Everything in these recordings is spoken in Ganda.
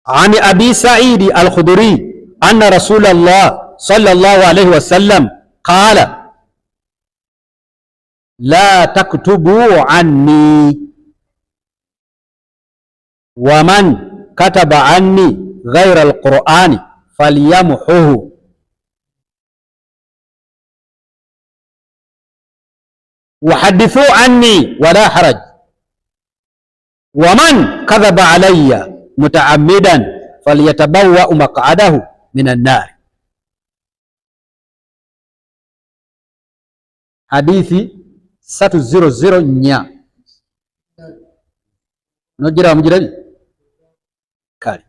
عن أبي سعيد الخدري أن رسول الله صلى الله عليه وسلم قال لا تكتبوا عني ومن كتب عني غير القرآن فليمحه وحدثوا عني ولا حرج ومن كذب علي متعمدا فليتبوأ مقعده من النار. حديثي 300 nya nogira mujirabi kale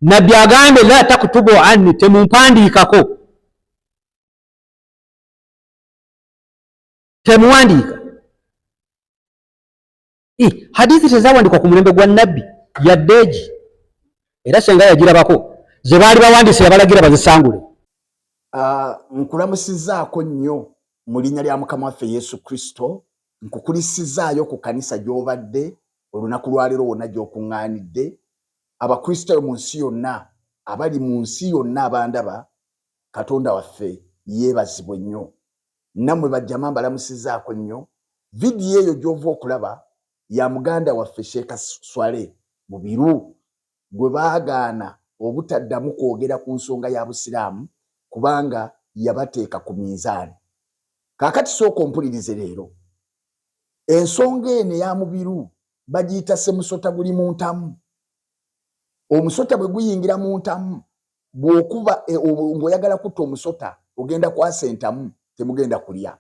nabbi agambe la takutubu anni temumpandikako temuwandika. Hadithi tezawandikwa ku mulembe gwa nabbi yaddeegi era senga yagirabako ze baali bawandise abalagira bazisangule. Nkulamusizaako nnyo mu linnya lya Mukama waffe Yesu Kristo, nkukulisizaayo ku kanisa gy'obadde olunaku lwaleero wonna gy'okuŋŋaanidde, Abakristo mu nsi yonna, abali mu nsi yonna abandaba, Katonda waffe yeebazibwe nnyo. Nammwe bajjama mbalamusizaako nnyo. Vidiyo eyo gy'ova okulaba ya muganda waffe Sheikh Swale Mubiru gwe baagaana obutaddamu kwogera ku nsonga ya Busiraamu kubanga yabateeka ku minzaani. Kaakati sooka ompulirize leero. Ensonga eno ya Mubiru bagiyita semusota guli mu ntamu. Omusota bwe guyingira mu ntamu, bw'okuba ng'oyagala kutta omusota ogenda kwasa entamu, temugenda kulya.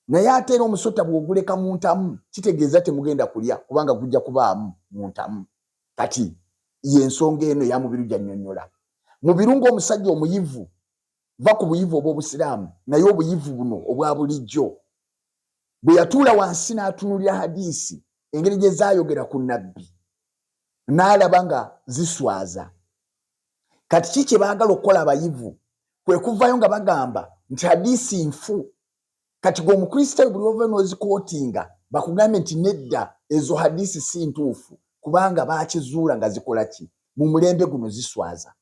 Naye ate era omusota bw'oguleka mu ntamu kitegeeza temugenda kulya kubanga gujja kubaamu mu ntamu. Kati y'ensonga eno ya Mubiru gy'annyonnyola. Mubiru ng'omusajja omuyivu, va ku buyivu obw'Obusiraamu naye obuyivu buno obwa bulijjo. Bwe yatuula wansi n'atunulira hadiisi engeri gye zaayogera ku nabbi n'alaba nga ziswaza. Kati ki kye baagala okukola abayivu? Kwe kuvayo nga bagamba nti hadiisi nfu. Kati gwe Omukristaayo buli ova n'ozikootinga bakugambe nti nedda ezo hadiisi si ntuufu kubanga baakizuula nga zikola ki? Mu mulembe guno ziswaza.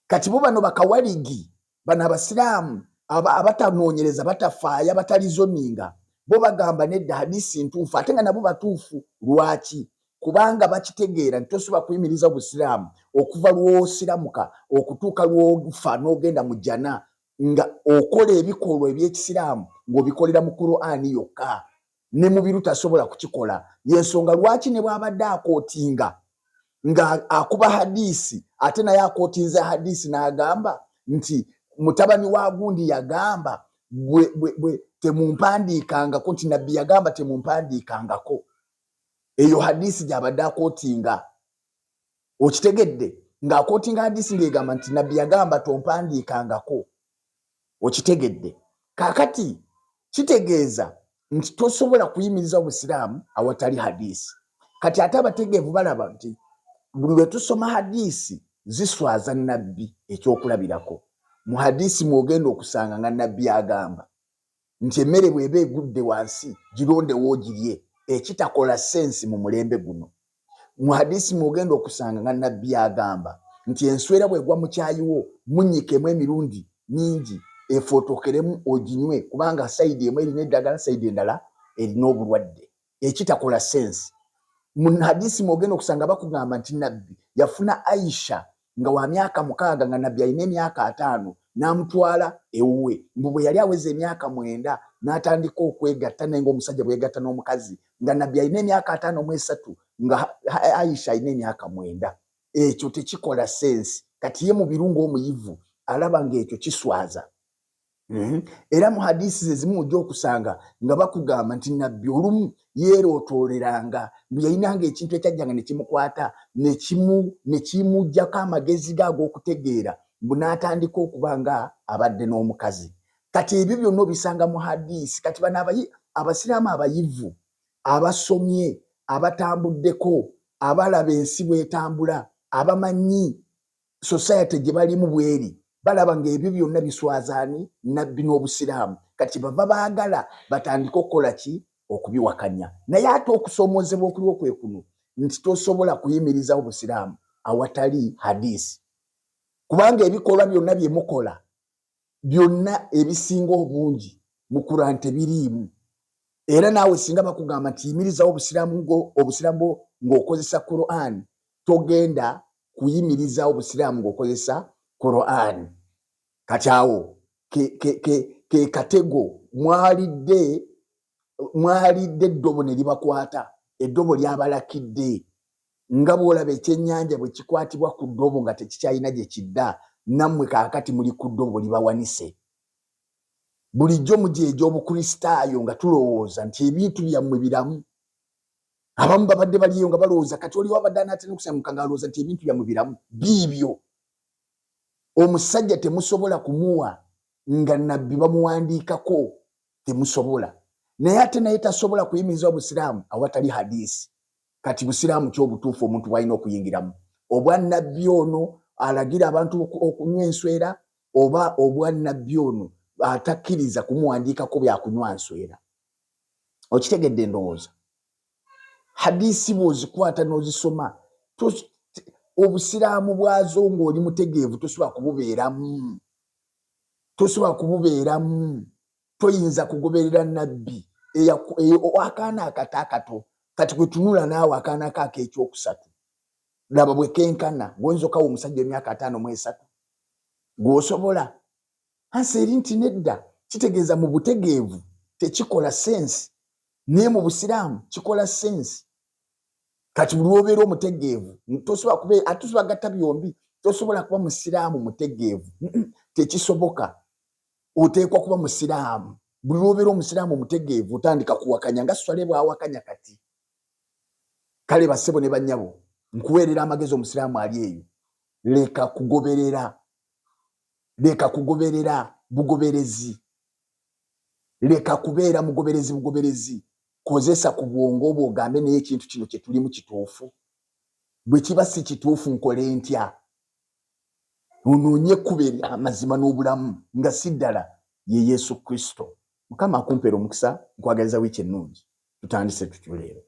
Kati bo bano bakawaligi, bano Abasiraamu abatanoonyereza, batafaaya, batalizoninga, bo bagamba nedda hadiisi ntuufu ate nga nabo batuufu. Lwaki? Kubanga bakitegeera nti tosobola kuyimiriza Obusiraamu okuva lw'osiramuka okutuuka lw'ofa n'ogenda mu jjana nga okola ebikolwa eby'Ekisiraamu ng'obikolera mu Qur'ani yokka. Ne Mubiru tasobola kukikola. Y'ensonga lwaki ne bw'abadde akootinga nga akuba hadiisi ate naye akootinza hadiisi n'agamba nti mutabani wa gundi yagamba bwe temumpandiikangako, nti nabbi yagamba temumpandiikangako. Eyo hadiisi gy'abadde akootinga. Okitegedde? Ng'akootinga hadiisi ng'egamba nti nabbi yagamba tompandiikangako. Okitegedde? Kaakati kitegeeza nti tosobola kuyimiriza Obusiraamu awatali hadiisi. Kati ate abategeevu balaba nti buli lwe tusoma hadiisi ziswaza nabbi. Ekyokulabirako mu hadiisi mwogenda okusanga nga nabbi agamba nti emmere bw'eba egudde wansi girondewo ogirye, ekitakola sensi mu mulembe guno. Mu hadiisi mwogenda okusanga nga nabbi agamba nti enswera bw'egwa mu kyayiwo munnyikemu emirundi mingi efootokeremu oginywe kubanga sayidi emu erina eddagala, sayidi endala erina obulwadde, ekitakola sensi. Mu hadiisi mwogenda okusanga bakugamba nti nabbi yafuna Aisha nga wa myaka 6 nga nabbi alina emyaka 5 n'amutwala ewuwe. Mbu bwe yali aweza emyaka 9 n'atandika okwegatta naye ng'omusajja bwegatta n'omukazi nga nabbi alina emyaka 5 mu 3 nga Aisha alina emyaka 9. Ekyo tekikola sensi. Kati ye Mubiru ng'omuyivu alaba ng'ekyo kiswaza. Era mu hadiisi ezimu ojja okusanga nga bakugamba nti nabbi olumu yeerootoleranga mbu yalinanga ekintu ekyajjanga ne kimukwata ne kimuggyako amagezi ge ag'okutegeera mbu n'atandika okuba nga abadde n'omukazi. Kati ebyo byonna obisanga mu hadiisi. Kati bano Abasiraamu abayivu abasomye, abatambuddeko, abalaba ensi bw'etambula, abamanyi society gye balimu bweri, balaba ng'ebyo byonna biswazaani nabbi n'Obusiraamu. Kati bava baagala batandika okukola ki? Okubiwakanya. Naye ate okusoomozebwa okuliwo kwe kuno nti tosobola kuyimiriza Obusiraamu awatali hadisi. Kubanga ebikolwa byonna bye mukola byonna ebisinga obungi mu Quran tebiriimu. Era naawe singa bakugamba nti yimirizawo obusiraamu ng'okozesa Quran, togenda kuyimirizawo obusiraamu ng'okozesa Quran. Kati awo ke katego mwalidde eddobo ne libakwata, eddobo lyabalakidde. Nga bw'olaba ekyennyanja bwe kikwatibwa ku ddobo nga tekikyalina gye kidda, nammwe kaakati muli ku ddobo libawanise. Bulijjo mujeeja obukristaayo nga tulowooza nti ebintu byammwe biramu. Abamu babadde baliyo nga balowooza kati oli wabadde anaatera okusamuka ng'alowooza nti ebintu byammwe biramu. Biibyo. Omusajja temusobola kumuwa nga nabbi bamuwandiikako, temusobola. Naye ate naye tasobola kuyimiriza obusiraamu awatali hadisi. Kati busiraamu ky'obutuufu omuntu bw'alina okuyingiramu. Obwa nabbi ono alagira abantu okunywa enswera, oba obwa nabbi ono atakkiriza kumuwandiikako byakunywa nswera. Okitegedde ndowooza. Hadisi bw'ozikwata n'ozisoma, obusiraamu bwazo ng'oli mutegeevu tosobola kububeeramu. Tosobola kububeeramu. Toyinza kugoberera nabbi. Akaana akato kati kwe tunula naawe akaana kaako ekyokusatu. Laba bwe kenkana, goyinza okawa omusajja emyaka 53. Gw'osobola. Anseeri nti nedda, kitegeeza mu butegeevu tekikola sensi. Naye mu busiraamu kikola sensi. Kati buli lw'obeera omutegeevu, tosobola gatta byombi. Tosobola kuba musiraamu mutegeevu. Tekisoboka. Oteekwa kuba musiraamu. Buli lw'obeera omusiraamu mutegeevu otandika kuwakanya nga Swale bw'awakanya kati. Kale bassebo ne bannyabo, nkuweerera amagezi omusiraamu ali eyo. Leka kugoberera bugoberezi. Leka kubeera bugoberezi. Kozesa ku bwongo bwo ogambe naye ekintu kino kye tulimu kituufu. Bwe kiba si kituufu nkole ntya? Onoonye ekkubo amazima n'obulamu nga si ddala ye Yesu Kristo. Mukama akumpeera omukisa, nkwagaliza wiiki ennungi. Tutandise tutyo leero.